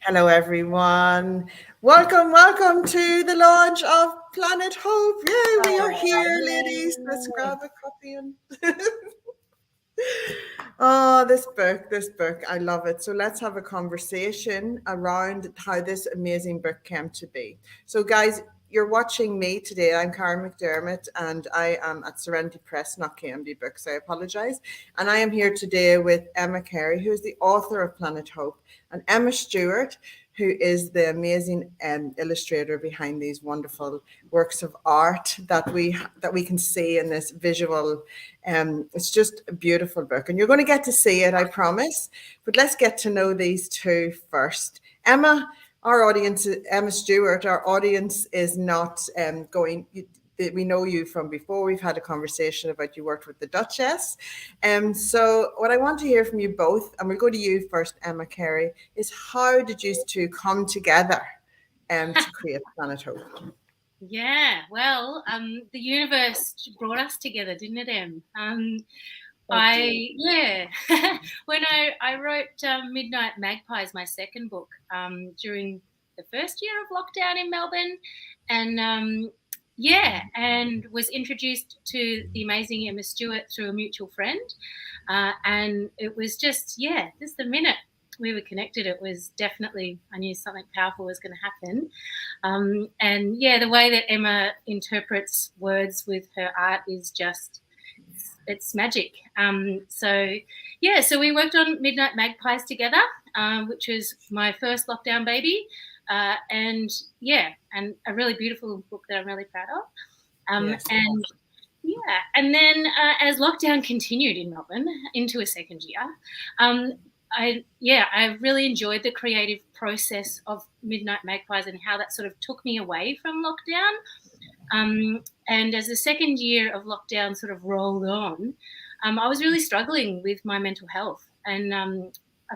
Hello, everyone. Welcome to the launch of Planet Hope. Yay, we are here, ladies. Let's grab a coffee and oh, this book, I love it. So let's have a conversation around how this amazing book came to be. So, guys, you're watching me today. I'm Karen Mc Dermott, and I am at Serenity Press, not KMD Books. I apologize. And I am here today with Emma Cary, who is the author of Planet Hope, and Emma Stuart, who is the amazing illustrator behind these wonderful works of art that we can see in this visual. It's just a beautiful book, and you're going to get to see it, I promise. But let's get to know these two first. Emma Stewart, our audience is not going. We know you from before. We've had a conversation about you worked with the Duchess. So what I want to hear from you both, and we'll go to you first, Emma Cary, is how did you two come together to create Planet Hope? Yeah, well, the universe brought us together, didn't it, Em? When I wrote Midnight Magpies, my second book, during the first year of lockdown in Melbourne, and and was introduced to the amazing Emma Stuart through a mutual friend, and it was just the minute we were connected, it was definitely, I knew something powerful was going to happen. The way that Emma interprets words with her art is just, it's magic. So we worked on Midnight Magpies together, which was my first lockdown baby. And a really beautiful book that I'm really proud of. Yes. And then as lockdown continued in Melbourne into a second year, I really enjoyed the creative process of Midnight Magpies and how that sort of took me away from lockdown. And as the second year of lockdown sort of rolled on, I was really struggling with my mental health. And I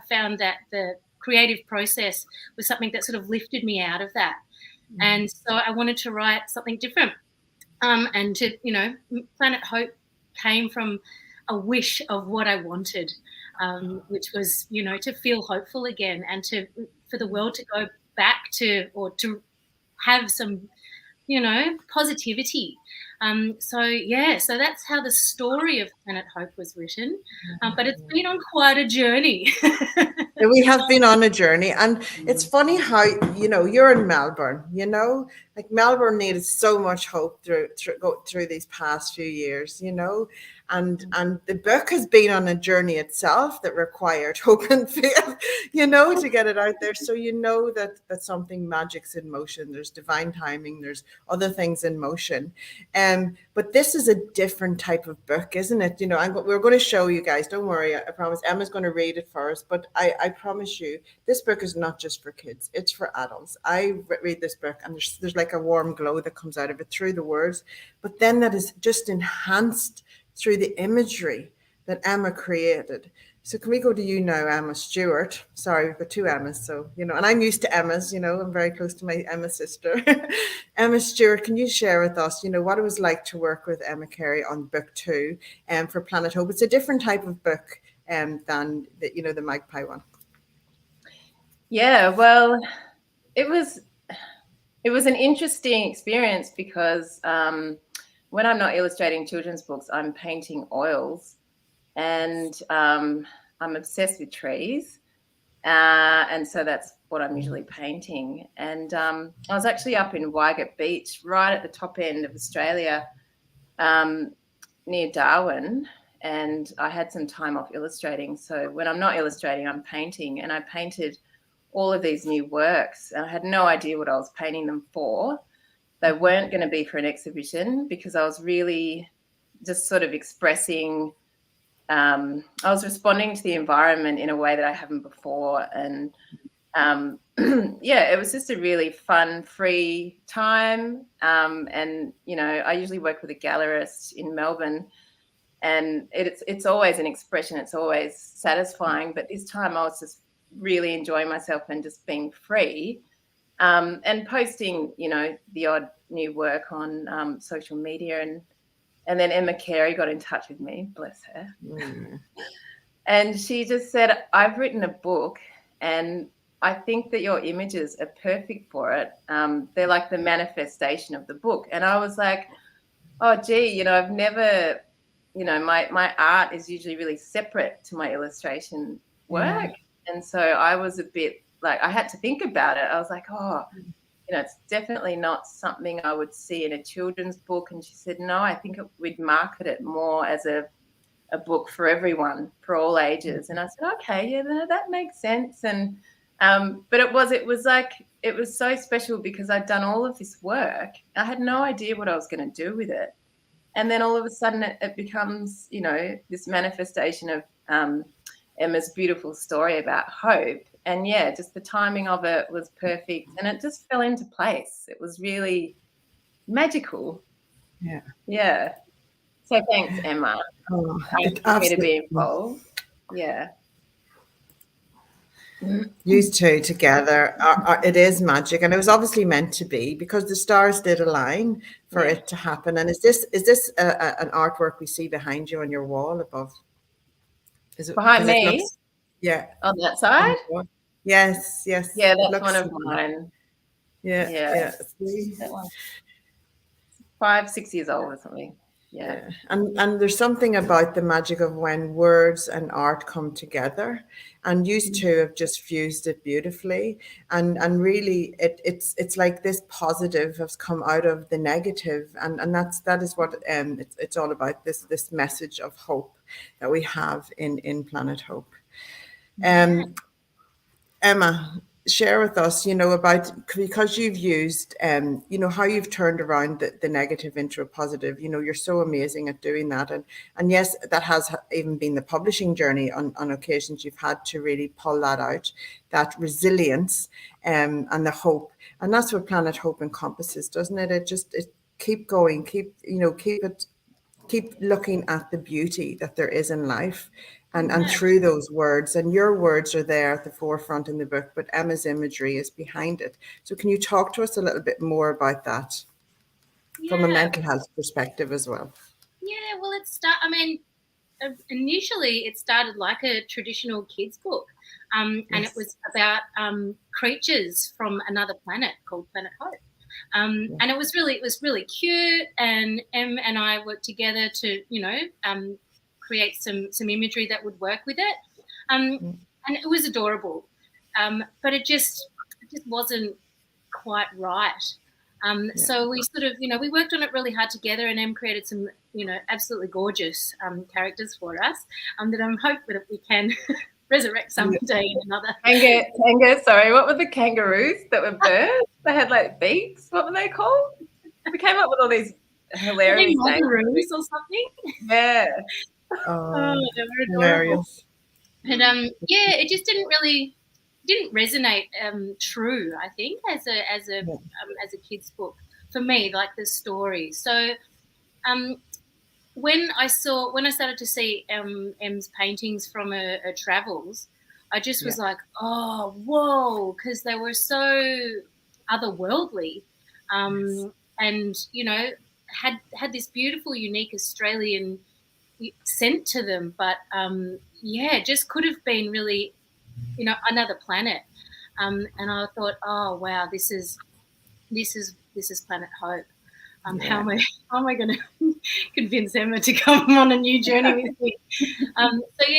found that the creative process was something that sort of lifted me out of that. Mm-hmm. And so I wanted to write something different. And Planet Hope came from a wish of what I wanted, which was, to feel hopeful again and for the world to go back to, or to have some, positivity. So that's how the story of Planet Hope was written. But it's been on quite a journey. We have been on a journey, and it's funny how you're in Melbourne. Like Melbourne needed so much hope through these past few years. And the book has been on a journey itself that required hope and faith. To get it out there. So that something magic's in motion. There's divine timing. There's other things in motion. But this is a different type of book, isn't it? We're going to show you guys. Don't worry. I promise. Emma's going to read it for us. But I promise you, this book is not just for kids. It's for adults. I read this book, and there's like a warm glow that comes out of it through the words. But then that is just enhanced through the imagery that Emma created. So can we go to you now, Emma Stuart? Sorry, we've got two Emmas. So, and I'm used to Emmas, I'm very close to my Emma sister. Emma Stuart, can you share with us, what it was like to work with Emma Cary on book 2 for Planet Hope? It's a different type of book than the Magpie one. Yeah, well, it was an interesting experience because when I'm not illustrating children's books, I'm painting oils, and I'm obsessed with trees, and so that's what I'm usually painting. And I was actually up in Wygate Beach, right at the top end of Australia, near Darwin, and I had some time off illustrating. So when I'm not illustrating, I'm painting, and I painted all of these new works, and I had no idea what I was painting them for. They weren't going to be for an exhibition because I was really just sort of expressing, I was responding to the environment in a way that I haven't before. And it was just a really fun, free time. And, I usually work with a gallerist in Melbourne, and it's always an expression. It's always satisfying. But this time I was just really enjoying myself and just being free. And posting, the odd new work on social media. And then Emma Cary got in touch with me, bless her. And she just said, I've written a book and I think that your images are perfect for it. They're like the manifestation of the book. And I was like, oh, gee, I've never, my art is usually really separate to my illustration work. And so I was a bit like, I had to think about it. I was like, oh, it's definitely not something I would see in a children's book. And she said, no, I think we'd market it more as a book for everyone, for all ages. And I said, okay, yeah, that makes sense. And but it was so special because I'd done all of this work. I had no idea what I was going to do with it. And then all of a sudden it becomes, this manifestation of Emma's beautiful story about hope. And yeah, just the timing of it was perfect. And it just fell into place. It was really magical. Yeah. Yeah. So thanks, Emma. Thanks for me to be involved. Yeah. Used two together, it is magic, and it was obviously meant to be because the stars did align for it to happen. And is this an artwork we see behind you on your wall above? Is it behind me? Yeah, on that side. Yes. Yeah, that's one of mine. Yeah. That one. 5-6 years old or something. Yeah. And there's something about the magic of when words and art come together, and you two have just fused it beautifully. And really it's like this positive has come out of the negative, and that is what it's all about, this message of hope that we have in Planet Hope. Emma, share with us, about, because you've used, how you've turned around the negative into a positive. You're so amazing at doing that. And yes, that has even been the publishing journey on occasions. You've had to really pull that out, that resilience and the hope. And that's what Planet Hope encompasses, doesn't it? It keep going, keep looking at the beauty that there is in life. And through those words, and your words are there at the forefront in the book, but Emma's imagery is behind it. So can you talk to us a little bit more about that from a mental health perspective as well? Yeah, well, initially it started like a traditional kids book, and it was about creatures from another planet called Planet Hope. And it was really cute, and Em and I worked together to create some imagery that would work with it, and it was adorable, but it just wasn't quite right. So we sort of we worked on it really hard together, and Em created some absolutely gorgeous characters for us that I'm hoping that we can resurrect someday in another. Kangaroo, sorry, what were the kangaroos that were birds? They had like beaks. What were they called? We came up with all these hilarious names. Or something. Yeah. They were hilarious. And it just didn't resonate true, I think, as a kid's book for me, like the story. So when I started to see Em's paintings from her travels, I just was like, oh, whoa, because they were so otherworldly, and had this beautiful, unique Australian scent to them, but just could have been really, another planet. And I thought, oh wow, this is Planet Hope. How am I going to convince Emma to come on a new journey with me?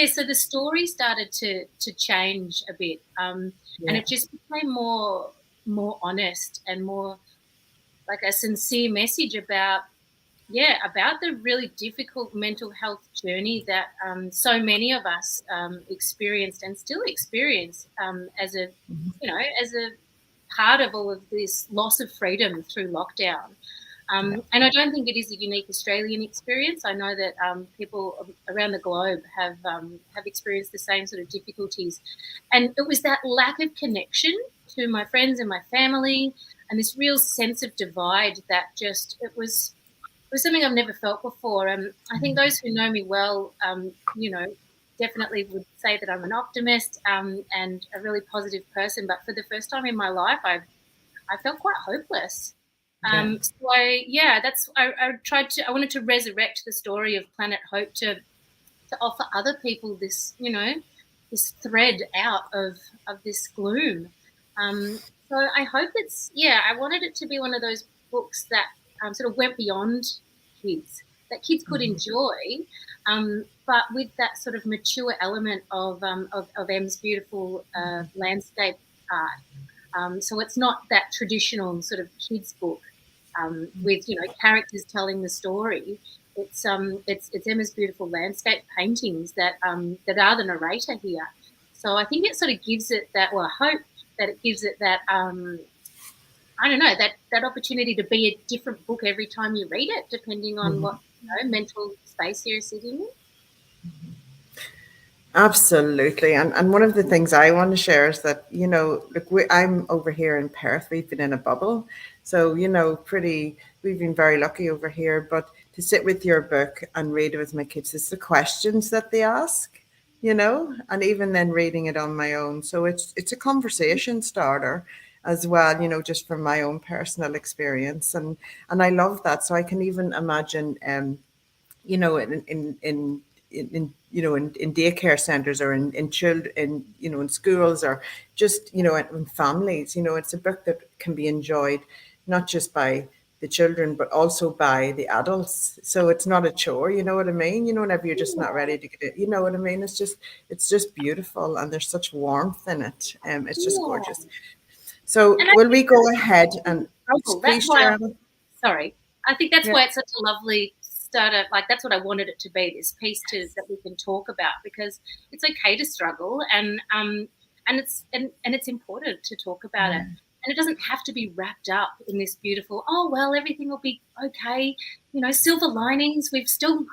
So the story started to change a bit, and it just became more honest and more like a sincere message about the really difficult mental health journey that so many of us experienced and still experience as a part of all of this loss of freedom through lockdown. And I don't think it is a unique Australian experience. I know that people around the globe have experienced the same sort of difficulties. And it was that lack of connection to my friends and my family, and this real sense of divide that it was something I've never felt before. I think those who know me well, definitely would say that I'm an optimist and a really positive person. But for the first time in my life, I felt quite hopeless. I wanted to resurrect the story of Planet Hope to offer other people this, this thread out of this gloom. So I hope I wanted it to be one of those books that sort of went beyond kids, that kids could enjoy, but with that sort of mature element of Em's beautiful landscape art. So it's not that traditional sort of kids book with characters telling the story. It's Emma's beautiful landscape paintings that are the narrator here. So I think it sort of gives it that. Well, I hope that it gives it that. I don't know, that opportunity to be a different book every time you read it, depending on what mental space you're sitting in. Absolutely. And one of the things I want to share is that, look, I'm over here in Perth. We've been in a bubble. So, we've been very lucky over here. But to sit with your book and read it with my kids, it's the questions that they ask, and even then reading it on my own. So it's a conversation starter as well, just from my own personal experience. And I love that. So I can even imagine, in daycare centers or in children in schools or just in families, it's a book that can be enjoyed not just by the children but also by the adults. So it's not a chore, you know what I mean? Whenever you're just not ready to get it, you know what I mean? It's just beautiful, and there's such warmth in it. It's just gorgeous. So will we go ahead and please share? Sorry, I think that's why it's such a lovely starter. Like, that's what I wanted it to be, this piece that we can talk about, because it's okay to struggle, and it's important to talk about it, and it doesn't have to be wrapped up in this beautiful, oh well, everything will be okay, silver linings, we've still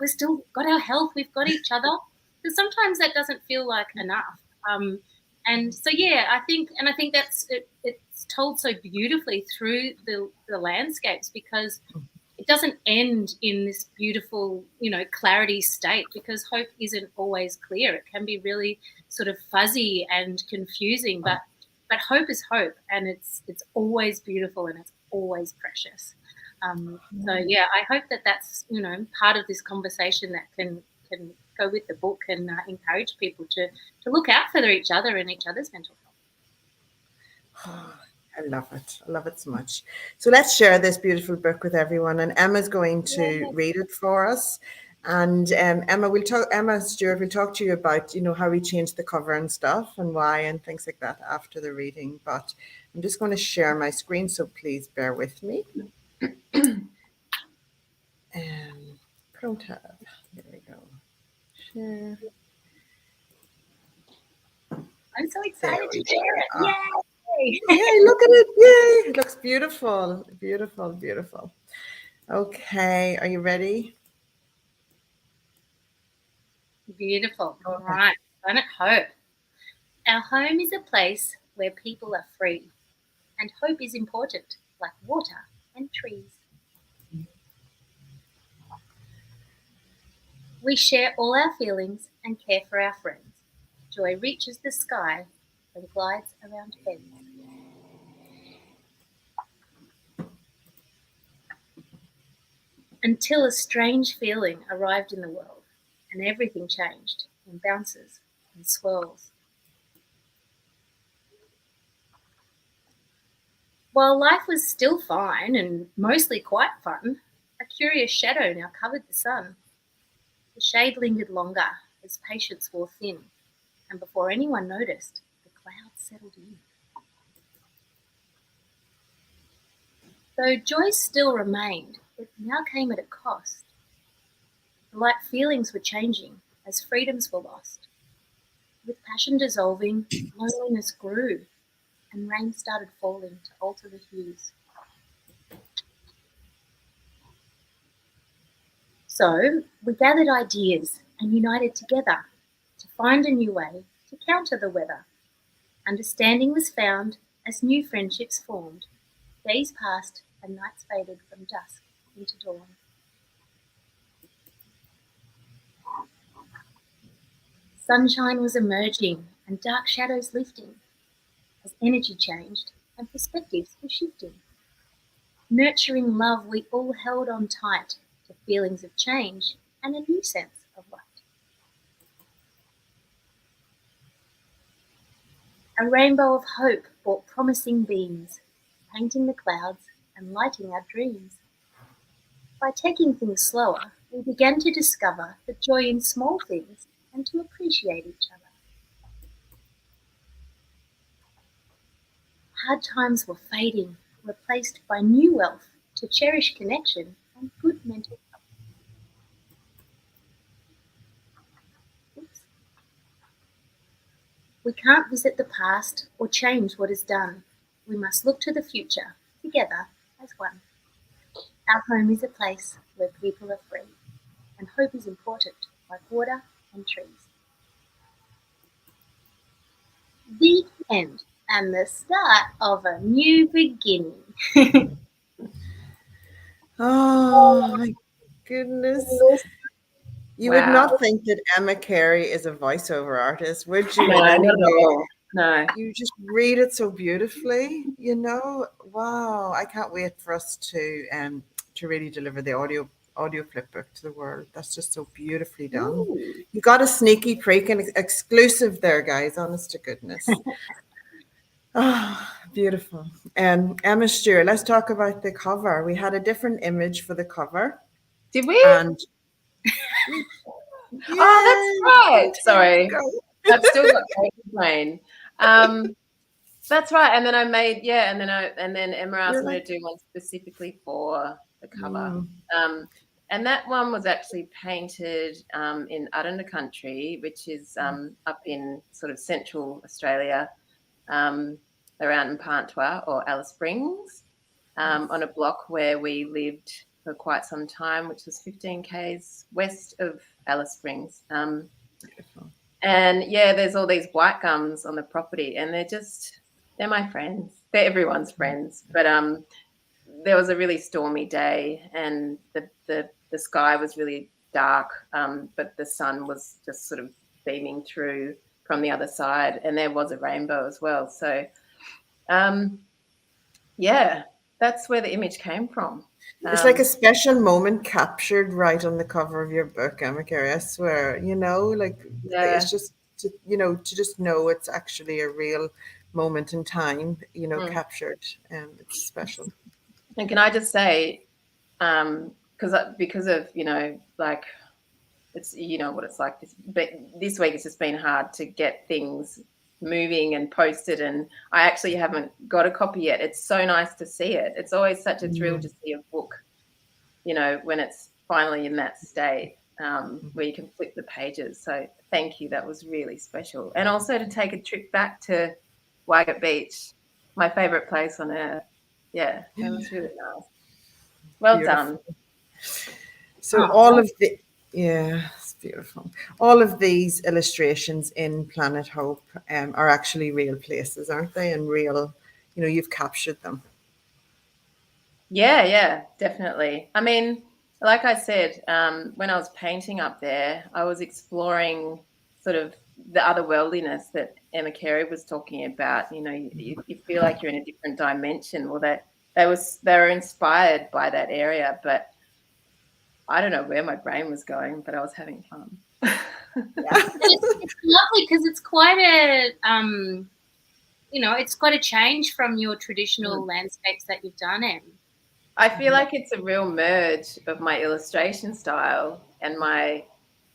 got our health, we've got each other, because sometimes that doesn't feel like enough. And so, I think that's it, it's told so beautifully through the landscapes, because it doesn't end in this beautiful, clarity state, because hope isn't always clear. It can be really sort of fuzzy and confusing, but hope is hope, and it's always beautiful, and it's always precious. So I hope that's part of this conversation that can go with the book, and encourage people to look out for each other and each other's mental health. I love it. I love it so much. So let's share this beautiful book with everyone, and Emma's going to read it for us. And Emma Stuart will talk to you about how we changed the cover and stuff and why and things like that after the reading. But I'm just going to share my screen, so please bear with me. Pro tab. There we go. Share. I'm so excited to share it. Yay! Yay, look at it. Yay. It looks beautiful. Beautiful, beautiful. Okay, are you ready? Beautiful. All right. Planet Hope. Our home is a place where people are free, and hope is important, like water and trees. We share all our feelings and care for our friends. Joy reaches the sky and glides around beds. Until a strange feeling arrived in the world, and everything changed in bounces and swirls. While life was still fine and mostly quite fun, a curious shadow now covered the sun. The shade lingered longer as patience wore thin, and before anyone noticed, the clouds settled in. Though joy still remained, it now came at a cost. The light feelings were changing as freedoms were lost. With passion dissolving, loneliness grew, and rain started falling to alter the hues. So we gathered ideas and united together to find a new way to counter the weather. Understanding was found as new friendships formed. Days passed and nights faded from dusk into dawn. Sunshine was emerging and dark shadows lifting as energy changed and perspectives were shifting. Nurturing love, we all held on tight to feelings of change and a new sense of light. A rainbow of hope brought promising beams, painting the clouds and lighting our dreams. By taking things slower, we began to discover the joy in small things and to appreciate each other. Hard times were fading, replaced by new wealth to cherish connection and good mental health. Oops. We can't visit the past or change what is done. We must look to the future, together as one. Our home is a place where people are free, and hope is important, like water and trees. The end, and the start of a new beginning. Oh my goodness. You would Wow. not think that Emma Cary is a voiceover artist, would you? No, In any not at way? all. No. You just read it so beautifully, you know. Wow, I can't wait for us to really deliver the audio flip book to the world. That's just so beautifully done. Ooh. You got a sneaky peek and exclusive there, guys. Honest to goodness. Oh, beautiful. Emma Stuart, let's talk about the cover. We had a different image for the cover, Did we? and Oh, that's right. Sorry. go. I've still got paper brain. That's right. And then I made, and then Emma asked me to do one specifically for the cover. And that one was actually painted in Arunda Country, which is up in sort of central Australia, around Mparntwa or Alice Springs, on a block where we lived for quite some time, which was 15 k's west of Alice Springs. And there's all these white gums on the property, and they're my friends. They're everyone's friends. But there was a really stormy day, and the sky was really dark, but the sun was just sort of beaming through from the other side, and there was a rainbow as well. So, that's where the image came from. It's like a special moment captured right on the cover of your book, Emma Cary. I swear, it's just to just know it's actually a real moment in time, captured, and it's special. And can I just say, because of like it's what it's like this week it's just been hard to get things moving and posted, and I actually haven't got a copy yet. It's so nice to see it. It's always such a thrill to see a book, when it's finally in that state where you can flip the pages. So thank you, that was really special. And also to take a trip back to Wagga Beach, my favorite place on earth. It was really nice. Well done. So all of it's beautiful. All of these illustrations in Planet Hope are actually real places, aren't they? And real, you've captured them. Yeah, definitely. I mean, like I said, when I was painting up there, I was exploring sort of the otherworldliness that Emma Cary was talking about. You feel like you're in a different dimension. Well, they were inspired by that area, but I don't know where my brain was going, but I was having fun. It's lovely because it's quite it's quite a change from your traditional landscapes that you've done, Em. I feel like it's a real merge of my illustration style and my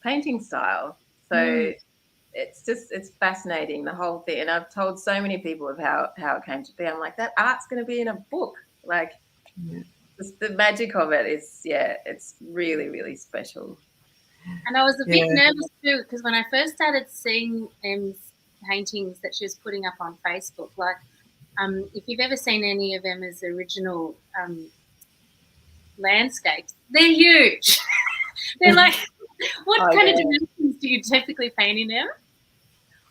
painting style. So it's fascinating, the whole thing. And I've told so many people of how it came to be. I'm like, that art's going to be in a book. Like, the magic of it is, it's really, really special. And I was a bit nervous too, because when I first started seeing Em's paintings that she was putting up on Facebook, like, if you've ever seen any of Emma's original landscapes, they're huge. They're like, what kind of dimensions do you typically paint in them?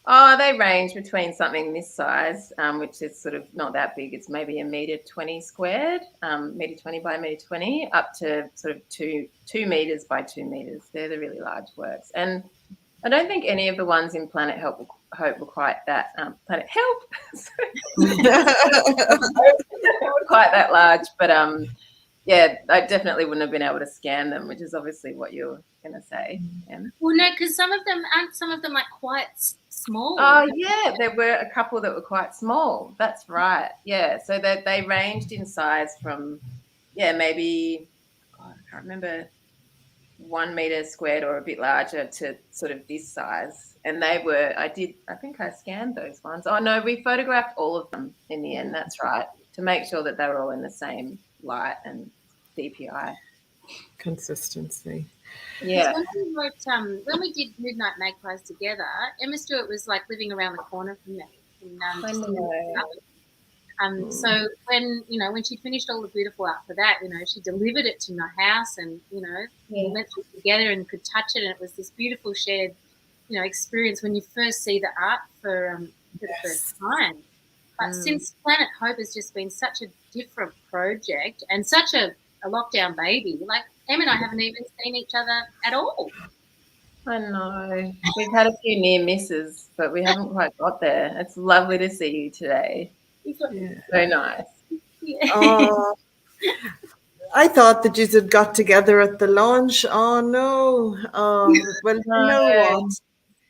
Oh, they range between something this size, which is sort of not that big. It's maybe 1.20 squared, 1.20 by 1.20, up to sort of 2 meters by 2 meters. They're the really large works. And I don't think any of the ones in Planet Hope were quite that, Planet Help, quite that large. But I definitely wouldn't have been able to scan them, which is obviously what you're going to say. Well, no, because some of them like quite small. Oh, yeah, there were a couple that were quite small. That's right. Yeah, so that they ranged in size from, maybe, I can't remember, 1 meter squared or a bit larger to sort of this size. And they were, I think I scanned those ones. Oh, no, we photographed all of them in the end. That's right, to make sure that they were all in the same light and DPI. Consistency. Yeah. When we did Midnight Magpies together, Emma Stuart was like living around the corner from me. I know. So when she finished all the beautiful art for that, she delivered it to my house, and we went through it together and could touch it, and it was this beautiful shared, experience when you first see the art for the first time. But since Planet Hope has just been such a different project and such a lockdown baby, like Em and I haven't even seen each other at all. I know. We've had a few near misses, but we haven't quite got there. It's lovely to see you today. Yeah. So nice. Yeah. Oh, I thought that you had got together at the launch. Oh no. Well, you know what?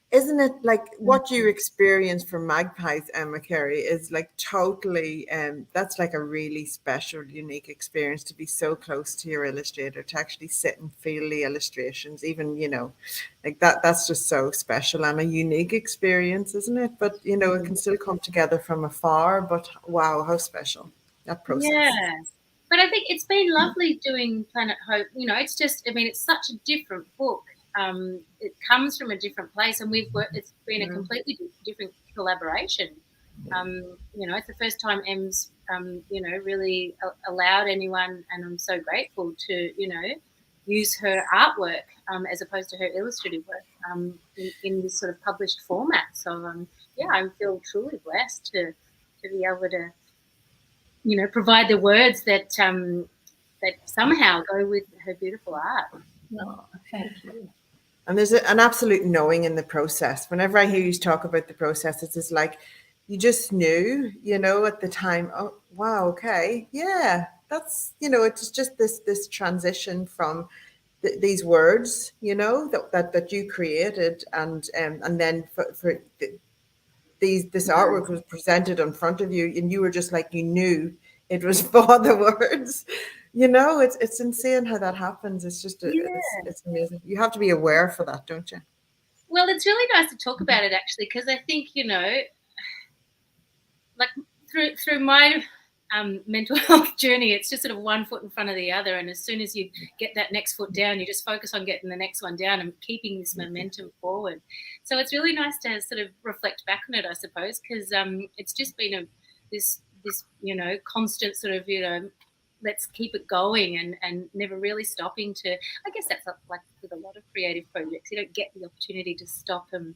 Isn't it like what you experience from Magpies, Emma Cary, is like totally, that's like a really special, unique experience to be so close to your illustrator, to actually sit and feel the illustrations, even, like that's just so special and a unique experience, isn't it? But, it can still come together from afar, but wow, how special that process. Yeah. But I think it's been lovely doing Planet Hope. It's just, it's such a different book. It comes from a different place, and it's been a completely different collaboration. It's the first time Em's, really allowed anyone, and I'm so grateful to, use her artwork as opposed to her illustrative work in this sort of published format. So, I feel truly blessed to be able to, provide the words that that somehow go with her beautiful art. Oh, thank you. And there's an absolute knowing in the process. Whenever I hear you talk about the process, it's just like you just knew, at the time, oh, wow, okay, yeah, that's, it's just this transition from these words, that you created, and then for this artwork was presented in front of you, and you were just like, you knew it was for the words. It's insane how that happens. It's just it's amazing. You have to be aware for that, don't you? Well, it's really nice to talk about it, actually, because I think, like through my mental health journey, it's just sort of one foot in front of the other, and as soon as you get that next foot down, you just focus on getting the next one down and keeping this momentum forward. So it's really nice to sort of reflect back on it, I suppose, because it's just been this constant sort of let's keep it going and never really stopping to. I guess that's like with a lot of creative projects, you don't get the opportunity to stop and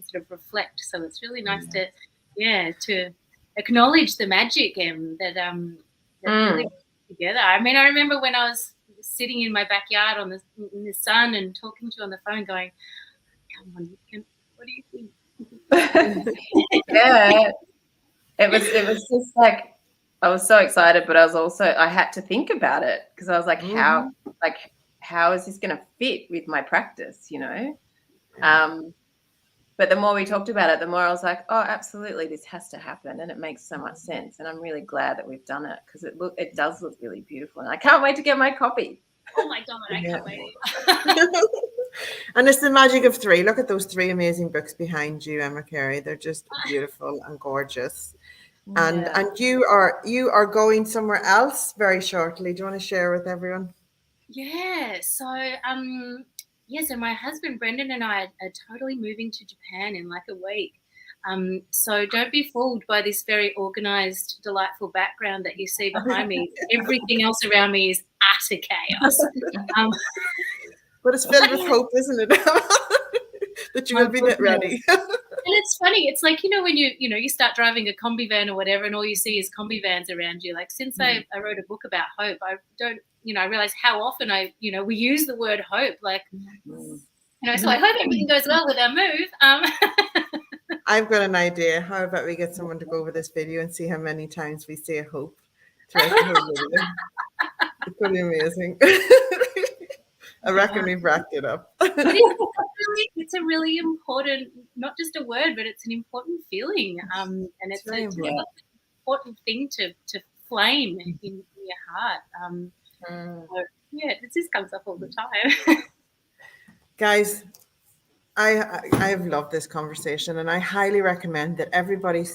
sort of reflect. So it's really nice to acknowledge the magic that really together. I remember when I was sitting in my backyard in the sun and talking to you on the phone, going, "Come on, what do you think?" Yeah, it was just like, I was so excited, but I had to think about it, because I was like, how is this going to fit with my practice, But the more we talked about it, the more I was like, oh, absolutely, this has to happen, and it makes so much sense. And I'm really glad that we've done it, because it does look really beautiful, and I can't wait to get my copy. Oh my God, I can't wait. And it's the magic of three. Look at those three amazing books behind you, Emma Cary. They're just beautiful and gorgeous. And you are going somewhere else very shortly. Do you want to share with everyone? Yeah. So so my husband Brendan and I are totally moving to Japan in like a week. So don't be fooled by this very organized, delightful background that you see behind me. Everything else around me is utter chaos. But it's filled with hope, isn't it? That you will be ready. And it's funny. It's like, when you start driving a combi van or whatever, and all you see is combi vans around you. Like, since I wrote a book about hope, I don't, I realize how often we use the word hope. Like, so I hope everything goes well with our move. I've got an idea. How about we get someone to go over this video and see how many times we say hope throughout the whole video? It's pretty amazing. I reckon we've racked it up. It's it's a really important, not just a word, but it's an important feeling. And it's a really important thing to flame in your heart. So, yeah, it just comes up all the time. Guys, I have loved this conversation, and I highly recommend that everybody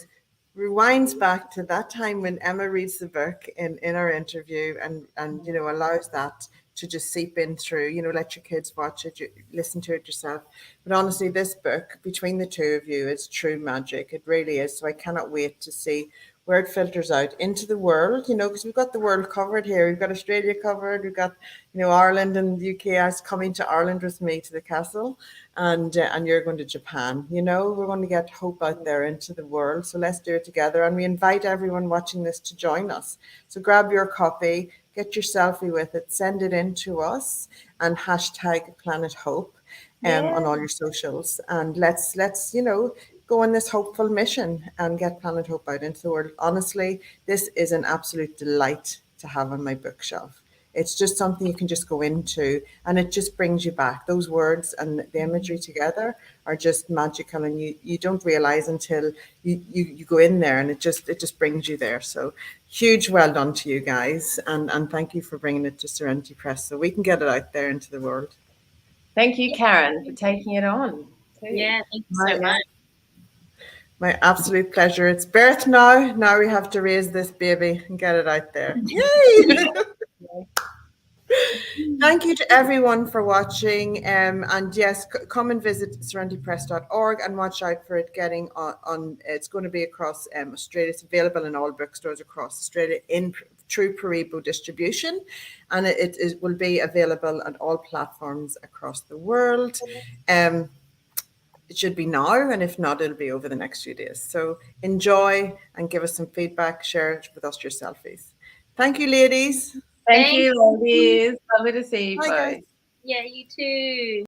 rewinds back to that time when Emma reads the book in our interview, and allows that to just seep in through. Let your kids watch it, listen to it yourself. But honestly, this book between the two of you is true magic. It really is. So I cannot wait to see where it filters out into the world, because we've got the world covered here. We've got Australia covered. We've got, Ireland and the UK. I was coming to Ireland with me to the castle, and you're going to Japan. We're going to get hope out there into the world. So let's do it together. And we invite everyone watching this to join us. So grab your copy, get your selfie with it, send it in to us, and hashtag Planet Hope on all your socials. And let's go on this hopeful mission and get Planet Hope out into the world. Honestly, this is an absolute delight to have on my bookshelf. It's just something you can just go into, and it just brings you back. Those words and the imagery together are just magical, and you don't realize until you go in there, and it just brings you there. So huge well done to you guys, and thank you for bringing it to Serenity Press so we can get it out there into the world. Thank you, Karen, for taking it on. Yeah, thank you so much. My absolute pleasure. It's birth now. Now we have to raise this baby and get it out there. Yay! Thank you to everyone for watching. And yes, come and visit serenitypress.org and watch out for it getting on. It's going to be across Australia. It's available in all bookstores across Australia in true Paribo distribution. And it will be available on all platforms across the world. It should be now, and if not, it'll be over the next few days. So enjoy and give us some feedback. Share it with us your selfies. Thank you, ladies. Thank you, ladies. Lovely to see you Bye, both. guys. Yeah, you too.